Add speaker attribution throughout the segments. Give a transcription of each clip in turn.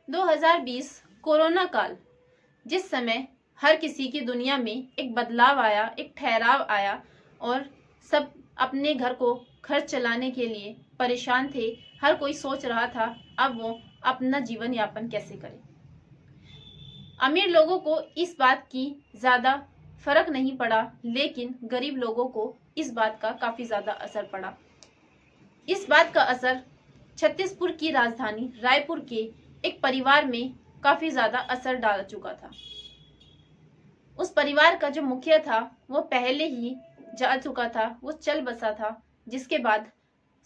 Speaker 1: 2020 corona काल, जिस समय हर किसी की दुनिया में एक बदलाव आया, एक ठहराव आया और सब अपने घर को खर्च चलाने के लिए परेशान थे। हर कोई सोच रहा था अब वो अपना जीवन यापन कैसे करे। अमीर लोगों को इस बात की ज्यादा फर्क नहीं पड़ा, लेकिन गरीब लोगों को इस बात का काफी ज्यादा असर पड़ा। इस बात का असर छत्तीसगढ़ की राजधानी रायपुर के एक परिवार में काफी ज्यादा असर डाल चुका था। उस परिवार का जो मुखिया था वो पहले ही जा चुका था, वो चल बसा था, जिसके बाद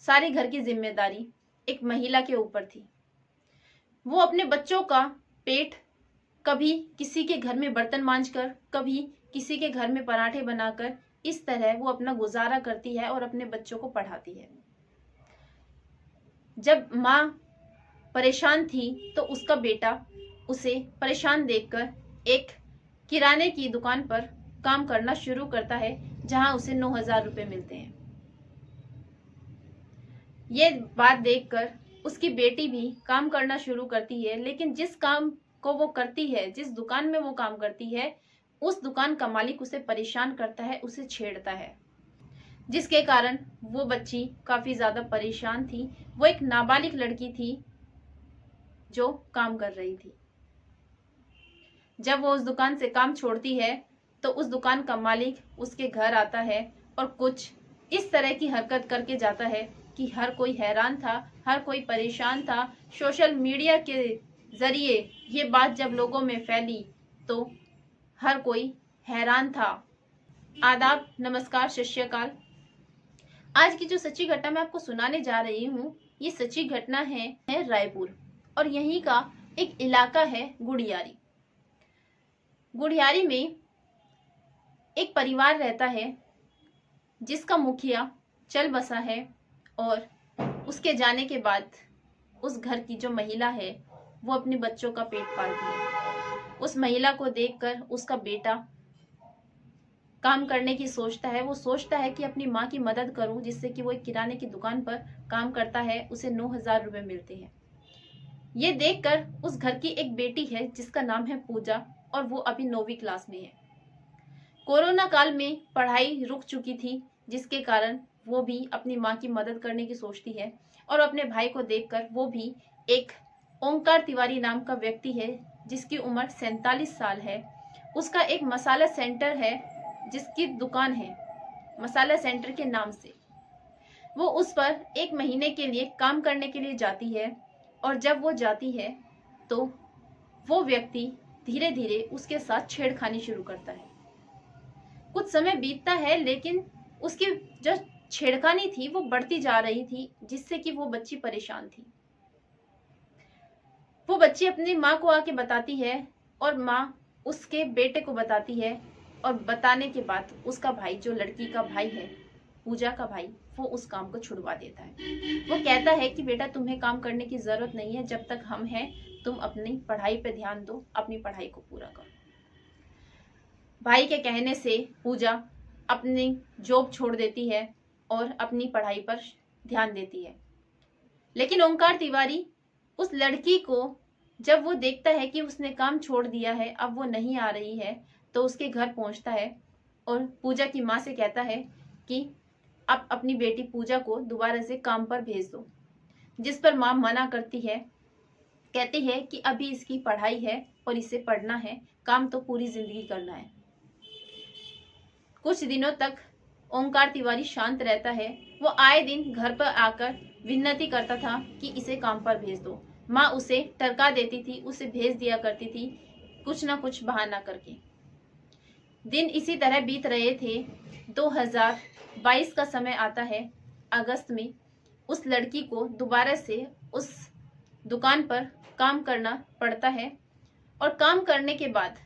Speaker 1: सारे घर की जिम्मेदारी एक महिला के ऊपर थी। वो अपने बच्चों का पेट कभी किसी के घर में बर्तन मांजकर, कभी किसी के घर में पराठे बनाकर, इस तरह वो अपना गुजारा करती है और अपने बच्चों को पढ़ाती है। जब माँ परेशान थी तो उसका बेटा उसे परेशान देखकर एक किराने की दुकान पर काम करना शुरू करता है, जहां उसे 9,000 रुपए मिलते हैं। ये बात देखकर उसकी बेटी भी काम करना शुरू करती है, लेकिन जिस काम को वो करती है, जिस दुकान में वो काम करती है, उस दुकान का मालिक उसे परेशान करता है, उसे छेड़ता है, जिसके कारण वो बच्ची काफी ज्यादा परेशान थी। वो एक नाबालिग लड़की थी जो काम कर रही थी। जब वो उस दुकान से काम छोड़ती है तो उस दुकान का मालिक उसके घर आता है और कुछ इस तरह की हरकत करके जाता है कि हर कोई हैरान था, हर कोई परेशान था। सोशल मीडिया के जरिए ये बात जब लोगों में फैली तो हर कोई हैरान था। आदाब, नमस्कार, सत श्री अकाल। आज की जो सच्ची घटना मैं आपको सुनाने जा रही हूँ, ये सच्ची घटना है रायपुर, और यहीं का एक इलाका है गुड़ियारी। गुड़ियारी में एक परिवार रहता है जिसका मुखिया चल बसा है, और उसके जाने के बाद उस घर की जो महिला है वो अपने बच्चों का पेट पालती है। उस महिला को देखकर उसका बेटा काम करने की सोचता है। वो सोचता है कि अपनी माँ की मदद करूं, जिससे कि वो एक किराने की दुकान पर काम करता है, उसे 9,000 रुपए मिलते हैं। ये देखकर उस घर की एक बेटी है जिसका नाम है पूजा, और वो अभी 9वीं क्लास में है। कोरोना काल में पढ़ाई रुक चुकी थी, जिसके कारण वो भी अपनी माँ की मदद करने की सोचती है। और अपने भाई को देखकर वो भी, एक ओंकार तिवारी नाम का व्यक्ति है जिसकी उम्र 47 साल है, उसका एक मसाला सेंटर है, जिसकी दुकान है मसाला सेंटर के नाम से। वो उस पर 1 महीने के लिए काम करने के लिए जाती है, और जब वो जाती है तो वो व्यक्ति धीरे धीरे उसके साथ छेड़खानी शुरू करता है। कुछ समय बीतता है, लेकिन उसकी जो छेड़खानी थी वो बढ़ती जा रही थी, जिससे कि वो बच्ची परेशान थी। वो बच्ची अपनी माँ को आके बताती है, और माँ उसके बेटे को बताती है, और बताने के बाद उसका भाई, जो लड़की का भाई है, पूजा का भाई, वो उस काम को छुड़वा देता है। वो कहता है कि बेटा, तुम्हें काम करने की जरूरत नहीं है, जब तक हम हैं तुम अपनी पढ़ाई पे ध्यान दो, अपनी पढ़ाई को पूरा करो। भाई के कहने से पूजा अपनी जॉब छोड़ देती है और अपनी पढ़ाई पर ध्यान देती है। लेकिन ओंकार तिवारी उस लड़की को जब वो देखता है कि उसने काम छोड़ दिया है, अब वो नहीं आ रही है, तो उसके घर पहुंचता है और पूजा की माँ से कहता है कि आप अपनी बेटी पूजा को दोबारा से काम पर भेज दो। जिस पर माँ मना करती है, कहती है कि अभी इसकी पढ़ाई है और इसे पढ़ना है, काम तो पूरी जिंदगी करना है। कुछ दिनों तक ओंकार तिवारी शांत रहता है। वो आए दिन घर पर आकर विनती करता था कि इसे काम पर भेज दो। माँ उसे टरका देती थी, उसे भेज दिया करती थी कुछ ना कुछ बहाना करके। दिन इसी तरह बीत रहे थे। 2022 का समय आता है। अगस्त में उस लड़की को दोबारा से उस दुकान पर काम करना पड़ता है, और काम करने के बाद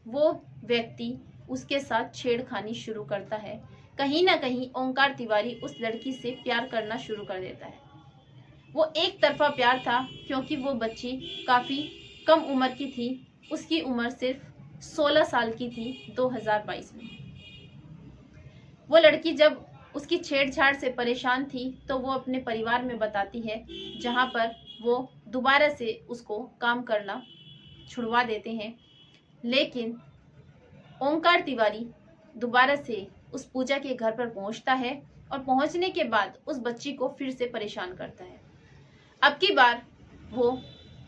Speaker 1: वो व्यक्ति उसके साथ छेड़खानी शुरू करता है। कहीं ना कहीं ओंकार तिवारी उस लड़की से प्यार करना शुरू कर देता है। वो एक तरफा प्यार था, क्योंकि वो बच्ची काफी कम उम्र की थी। उसकी उम्र सिर्फ 16 साल की थी 2022 में। वो लड़की जब उसकी छेड़छाड़ से परेशान थी तो वो अपने परिवार में बताती है, जहां पर वो दोबारा से उसको काम करना छुड़वा देते हैं। लेकिन ओंकार तिवारी दोबारा से उस पूजा के घर पर पहुंचता है और पहुंचने के बाद उस बच्ची को फिर से परेशान करता है। अब की बार वो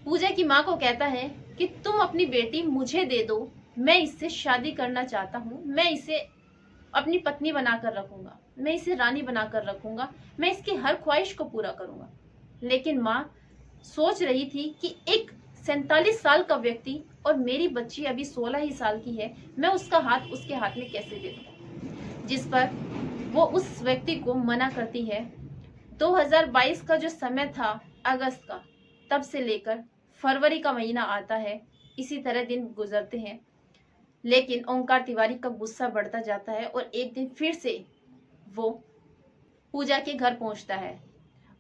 Speaker 1: पूजा की माँ को कहता है कि तुम अपनी बेटी मुझे दे दो, मैं इससे शादी करना चाहता हूँ, मैं इसे अपनी पत्नी बनाकर रखूंगा, मैं इसे रानी बनाकर रखूंगा, मैं इसकी हर ख्वाहिश को पूरा करूंगा। लेकिन माँ सोच रही थी कि एक 47 साल का व्यक्ति और मेरी बच्ची अभी 16 ही साल की है, मैं उसका हाथ उसके हाथ में कैसे दे दूं। जिस पर वो उस व्यक्ति को मना करती है। 2022 का जो समय था अगस्त का, तब से लेकर फरवरी का महीना आता है, इसी तरह दिन गुजरते हैं। लेकिन ओंकार तिवारी का गुस्सा बढ़ता जाता है और एक दिन फिर से वो पूजा के घर पहुंचता है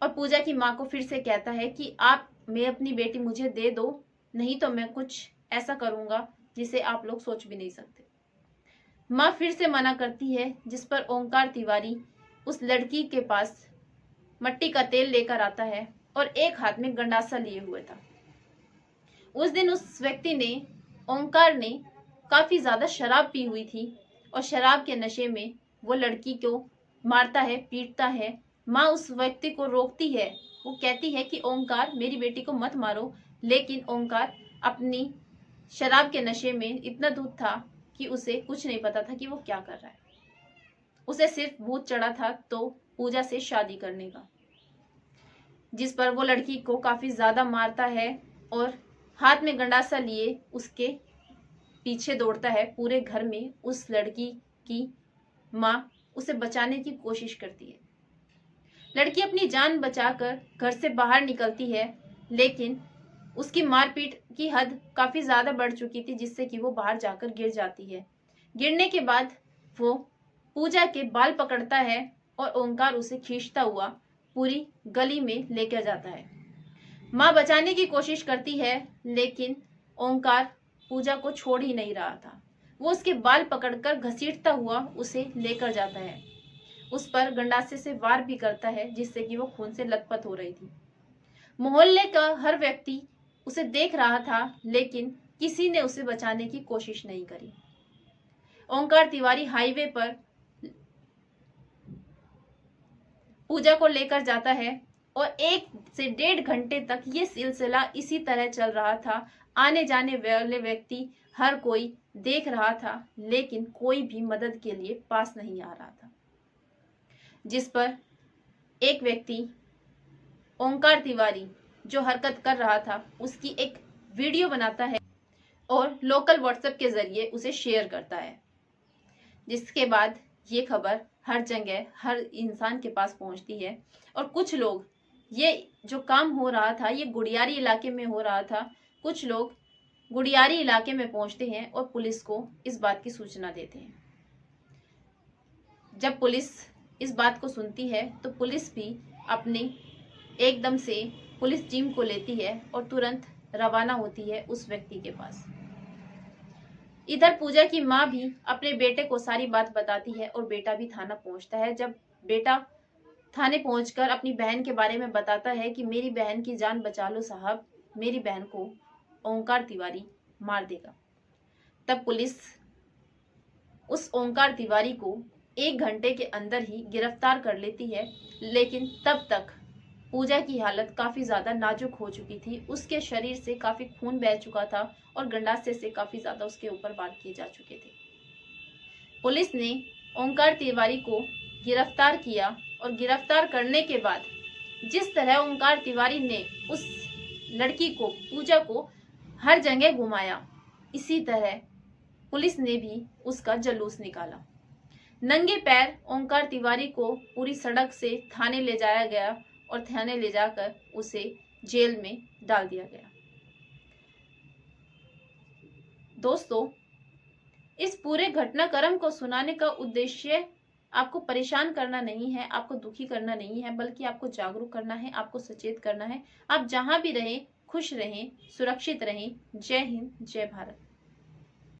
Speaker 1: और पूजा की माँ को फिर से कहता है कि आप मैं अपनी बेटी मुझे दे दो, नहीं तो मैं कुछ ऐसा करूंगा जिसे आप लोग सोच भी नहीं सकते। माँ फिर से मना करती है, जिस पर ओंकार तिवारी उस लड़की के पास मट्टी का तेल लेकर आता है और एक हाथ में गंडासा लिए हुए था। उस दिन उस व्यक्ति ने, ओंकार ने काफी ज्यादा शराब पी हुई थी और शराब के नशे में वो लड़की को मारता है, पीटता है। माँ उस व्यक्ति को रोकती है, वो कहती है कि ओंकार मेरी बेटी को मत मारो। लेकिन ओंकार अपनी शराब के नशे में इतना धुत था कि उसे कुछ नहीं पता था कि वो क्या कर रहा है। उसे सिर्फ भूत चढ़ा था तो पूजा से शादी करने का, जिस पर वो लड़की को काफी ज्यादा मारता है और हाथ में गंडासा लिए उसके पीछे दौड़ता है। पूरे घर में उस लड़की की माँ उसे बचाने की कोशिश करती है। लड़की अपनी जान बचाकर घर से बाहर निकलती है, लेकिन उसकी मारपीट की हद काफी ज्यादा बढ़ चुकी थी, जिससे कि वो बाहर जाकर गिर जाती है। गिरने के बाद वो पूजा के बाल पकड़ता है और ओंकार उसे खींचता हुआ पूरी गली में लेकर जाता है। माँ बचाने की कोशिश करती है, लेकिन ओंकार पूजा को छोड़ ही नहीं रहा था। वो उसके बाल पकड़कर घसीटता हुआ उसे लेकर जाता है, उस पर गंडासे से वार भी करता है, जिससे कि वो खून से लथपथ हो रही थी। मोहल्ले का हर व्यक्ति उसे देख रहा था, लेकिन किसी ने उसे बचाने की कोशिश नहीं करी। ओंकार तिवारी हाईवे पर पूजा को लेकर जाता है और 1 से 1.5 घंटे तक ये सिलसिला इसी तरह चल रहा था। आने जाने वाले व्यक्ति हर कोई देख रहा था, लेकिन कोई भी मदद के लिए पास नहीं आ रहा था। जिस पर एक व्यक्ति ओंकार तिवारी जो हरकत कर रहा था उसकी एक वीडियो बनाता है और लोकल व्हाट्सएप के जरिए उसे शेयर करता है, जिसके बाद ये खबर हर जगह हर इंसान के पास पहुंचती है। और कुछ लोग, ये जो काम हो रहा था ये गुड़ियारी इलाके में हो रहा था, कुछ लोग गुड़ियारी इलाके में पहुंचते हैं और पुलिस को इस बात की सूचना देते हैं। जब पुलिस इस बात को सुनती है तो पुलिस भी अपने एकदम से पुलिस टीम को लेती है और तुरंत रवाना होती है उस व्यक्ति के पास। इधर पूजा की माँ भी अपने बेटे को सारी बात बताती है और बेटा भी थाना पहुंचता है। जब बेटा थाने पहुंचकर अपनी बहन के बारे में बताता है कि मेरी बहन की जान बचा लो साहब, मेरी बहन को ओंकार तिवारी मार देगा, तब पुलिस उस ओंकार तिवारी को 1 घंटे के अंदर ही गिरफ्तार कर लेती है। लेकिन तब तक पूजा की हालत काफी ज्यादा नाजुक हो चुकी थी, उसके शरीर से काफी खून बह चुका था और गंडासे से काफी ज्यादा उसके ऊपर वार किए जा चुके थे। पुलिस ने ओंकार तिवारी को गिरफ्तार किया और गिरफ्तार करने के बाद जिस तरह ओंकार तिवारी ने उस लड़की को, पूजा को हर जगह घुमाया, इसी तरह पुलिस ने भी उसका जुलूस निकाला। नंगे पैर ओंकार तिवारी को पूरी सड़क से थाने ले जाया गया और थाने ले जाकर उसे जेल में डाल दिया गया। दोस्तों, इस पूरे घटनाक्रम को सुनाने का उद्देश्य आपको परेशान करना नहीं है, आपको दुखी करना नहीं है, बल्कि आपको जागरूक करना है, आपको सचेत करना है। आप जहां भी रहें खुश रहें, सुरक्षित रहें। जय हिंद, जय भारत।